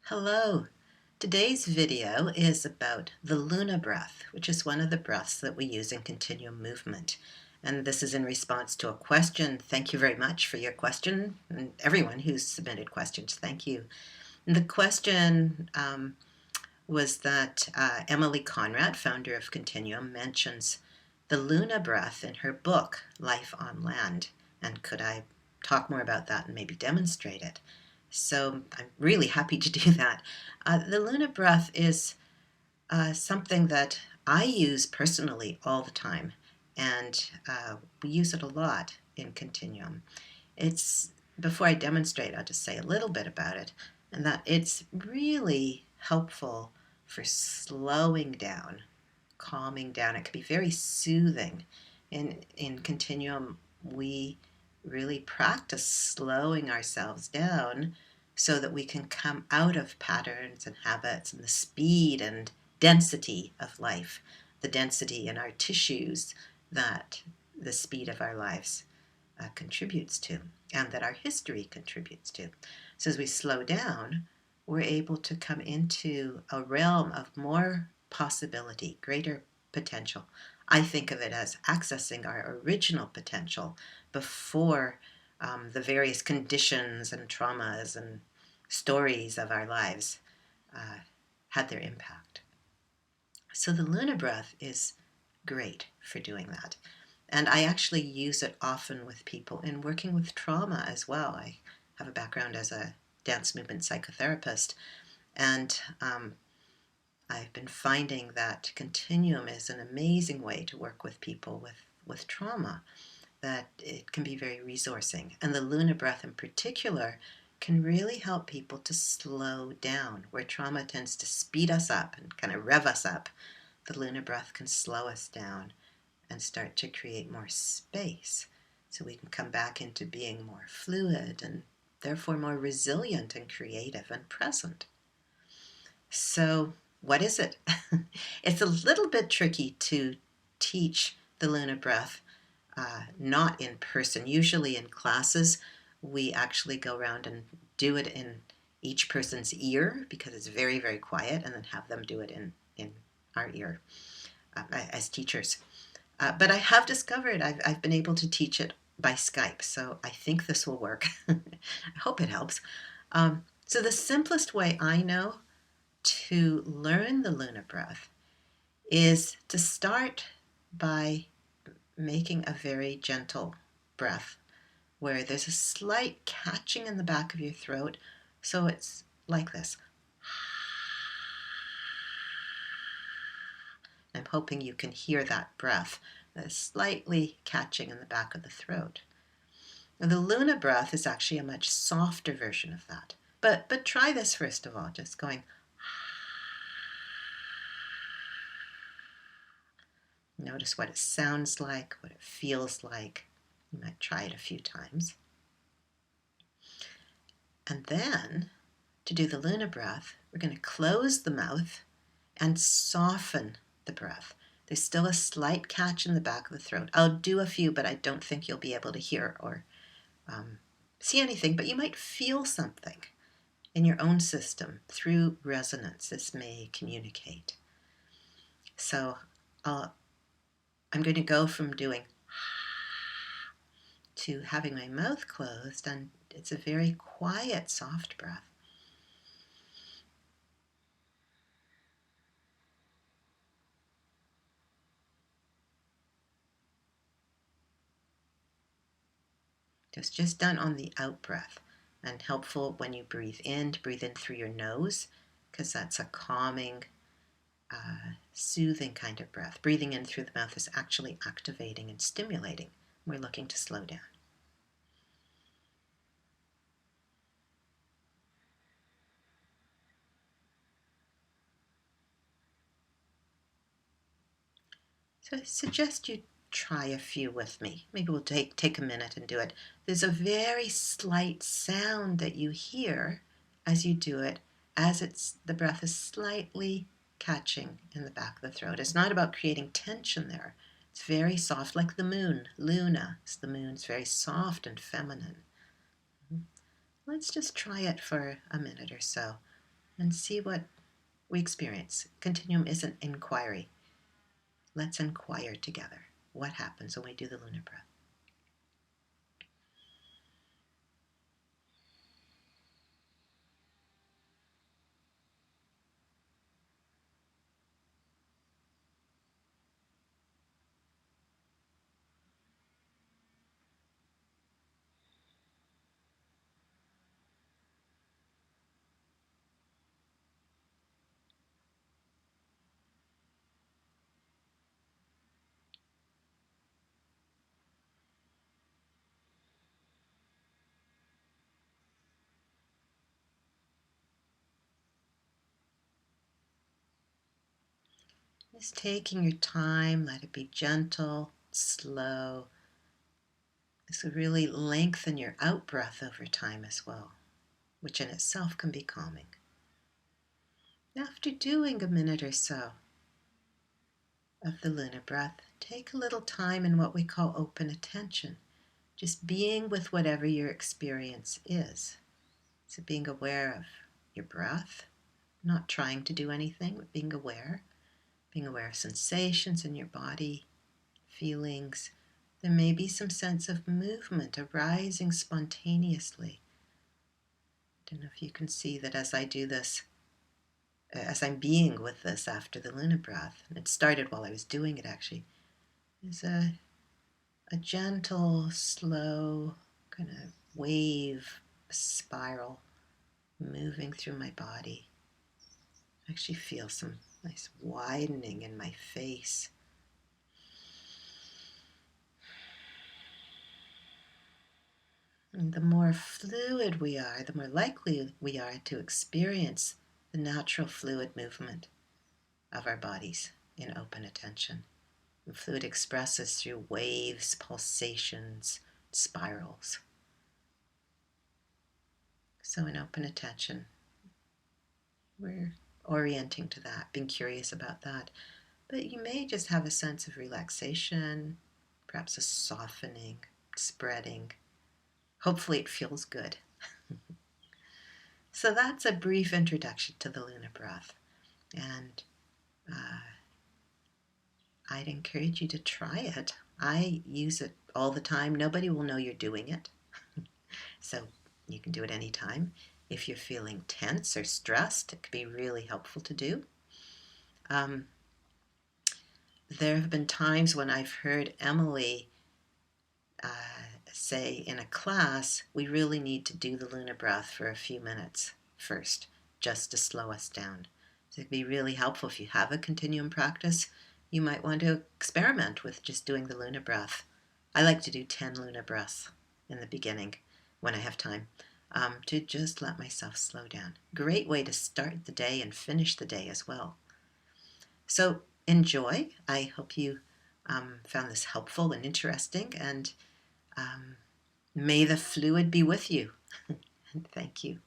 Hello. Today's video is about the Luna breath, which is one of the breaths that we use in continuum movement. And this is in response to a question. Thank you very much for your question, and everyone who's submitted questions. Thank you. And the question was that Emily Conrad, founder of Continuum, mentions the Luna breath in her book, Life on Land. And could I talk more about that and maybe demonstrate it? So I'm really happy to do that. The Luna breath is something that I use personally all the time, and we use it a lot in Continuum. Before I demonstrate, I'll just say a little bit about it, and that it's really helpful for slowing down, calming down. It can be very soothing. In Continuum, we really practice slowing ourselves down so that we can come out of patterns and habits and the speed and density of life, the density in our tissues that the speed of our lives contributes to, and that our history contributes to. So as we slow down, we're able to come into a realm of more possibility, greater potential. I think of it as accessing our original potential before the various conditions and traumas and stories of our lives had their impact. So the Luna breath is great for doing that. And I actually use it often with people in working with trauma as well. I have a background as a dance movement psychotherapist, and I've been finding that Continuum is an amazing way to work with people with trauma, that it can be very resourcing. And the Luna breath in particular can really help people to slow down. Where trauma tends to speed us up and kind of rev us up, the Luna breath can slow us down and start to create more space so we can come back into being more fluid and therefore more resilient and creative and present. So what is it? It's a little bit tricky to teach the Luna breath not in person. Usually in classes, we actually go around and do it in each person's ear because it's very, very quiet, and then have them do it in our ear as teachers. But I have discovered I've been able to teach it by Skype, so I think this will work. I hope it helps. So the simplest way I know to learn the Luna breath is to start by making a very gentle breath where there's a slight catching in the back of your throat. So it's like this. I'm hoping you can hear that breath, slightly catching in the back of the throat. Now, the Luna breath is actually a much softer version of that. But try this first of all, just going. Notice what it sounds like, what it feels like. You might try it a few times. And then, to do the Luna breath, we're going to close the mouth and soften the breath. There's still a slight catch in the back of the throat. I'll do a few, but I don't think you'll be able to hear or see anything, but you might feel something in your own system through resonance. This may communicate. So I'm going to go from doing to having my mouth closed, and it's a very quiet, soft breath. It's just done on the out breath, and helpful when you breathe in to breathe in through your nose, because that's a calming, soothing kind of breath. Breathing in through the mouth is actually activating and stimulating. We're looking to slow down. So I suggest you try a few with me. Maybe we'll take a minute and do it. There's a very slight sound that you hear as you do it, as the breath is slightly catching in the back of the throat. It's not about creating tension there. It's very soft, like the moon. Luna is the moon. It's very soft and feminine. Let's just try it for a minute or so. and see what we experience. Continuum is an inquiry. Let's inquire together. What happens when we do the Luna breath? Just taking your time, let it be gentle, slow. This will really lengthen your out breath over time as well, which in itself can be calming. After doing a minute or so of the Luna breath, take a little time in what we call open attention, just being with whatever your experience is. So being aware of your breath, not trying to do anything, but being aware of sensations in your body, feelings. There may be some sense of movement arising spontaneously. I don't know if you can see that as I do this, as I'm being with this after the Luna breath, and it started while I was doing it actually, is a gentle, slow kind of wave, spiral moving through my body. I actually feel some nice widening in my face. And the more fluid we are, the more likely we are to experience the natural fluid movement of our bodies in open attention. And fluid expresses through waves, pulsations, spirals. So in open attention, we're orienting to that, being curious about that. But you may just have a sense of relaxation, perhaps a softening, spreading. Hopefully it feels good. So that's a brief introduction to the Luna breath. And I'd encourage you to try it. I use it all the time. Nobody will know you're doing it. So you can do it anytime. If you're feeling tense or stressed, it could be really helpful to do. There have been times when I've heard Emily say in a class, we really need to do the Luna breath for a few minutes first, just to slow us down. So it'd be really helpful if you have a continuum practice. You might want to experiment with just doing the Luna breath. I like to do 10 Luna breaths in the beginning when I have time to just let myself slow down. Great way to start the day and finish the day as well. So enjoy. I hope you found this helpful and interesting, and may the fluid be with you. And thank you.